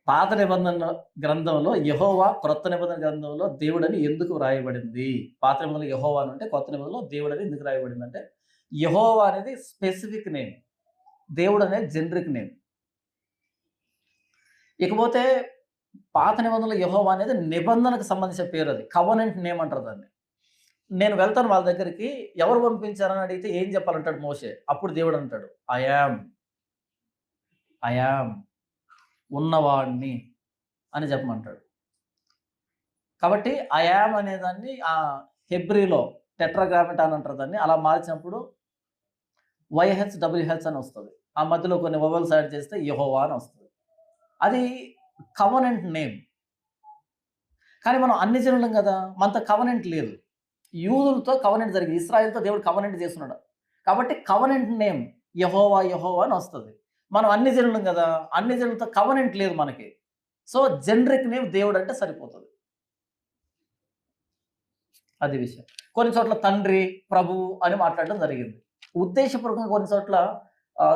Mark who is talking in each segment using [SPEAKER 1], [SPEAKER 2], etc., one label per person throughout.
[SPEAKER 1] పాత నిబంధన గ్రంథంలో యెహోవా, క్రొత్త నిబంధన గ్రంథంలో దేవుడని ఎందుకు వ్రాయబడింది? పాత నిబంధనలో యెహోవా అని ఉంటే, కొత్త నిబంధనలో దేవుడని ఎందుకు రాయబడిందంటే, యెహోవా అనేది స్పెసిఫిక్ నేమ్. దేవుడు అనేది జనరిక్ నేమ్. ఇకపోతే పాత నిబంధనలో యెహోవా అనేది నిబంధనకు సంబంధించిన పేరది. కవెనెంట్ నేమ్ అంటారు దాన్ని. నేను వెళ్తాను వాళ్ళ దగ్గరికి, ఎవరు పంపించారని అడిగితే ఏం చెప్పాలంటాడు మోషే. అప్పుడు దేవుడు అంటాడు, ఐ యామ్, ఐ యామ్ ఉన్నవాడిని అని చెప్పమంటాడు. కాబట్టి ఐ యామ్ అనేదాన్ని హెబ్రీలో టెట్రాగ్రామటాన్ అంటారు దాన్ని. అలా మార్చినప్పుడు వైహెచ్, డబ్ల్యూహెచ్ అని వస్తది. ఆ మధ్యలో కొన్ని వవెల్స్ యాడ్ చేస్తే యెహోవా అని వస్తది. అది కవెనెంట్ నేమ్. కానీ మనం అన్ని జనులం గదా! మనతో కవెనెంట్ లేదు. యూదులతో కవెనెంట్ జరిగింది. ఇశ్రాయేలుతో దేవుడు కవెనెంట్ చేసుకున్నాడు. కాబట్టి కవెనెంట్ నేమ్ యెహోవా, యెహోవా అని వస్తది. మనం అన్ని జనులం గదా! అన్ని జనులతో కవెనెంట్ లేదు మనకి. సో, జనరిక్ నేమ్ దేవుడంటే సరిపోతది. అది విషయం. కొన్ని చోట్ల తండ్రి, ప్రభువు అని మాట్లాడడం జరిగింది. ఉద్దేశపూర్వకంగా కొన్ని చోట్ల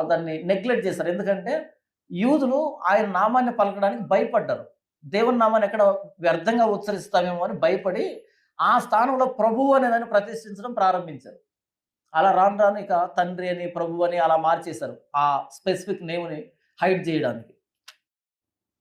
[SPEAKER 1] దాన్ని నెగ్లెక్ట్ చేశారు. ఎందుకంటే యూదులు ఆయన నామాన్ని పలకడానికి భయపడ్డారు. దేవుని నామాన్ని ఎక్కడ వ్యర్థంగా ఉచ్చరిస్తామేమో అని భయపడి, ఆ స్థానంలో ప్రభువు అనేదాన్ని ప్రతిష్ఠించడం ప్రారంభించారు. అలా రాను రాను ఇక తండ్రి అని, ప్రభువు అని అలా మార్చేశారు. ఆ స్పెసిఫిక్ నేమ్‌ని హైడ్ జేయడానికి.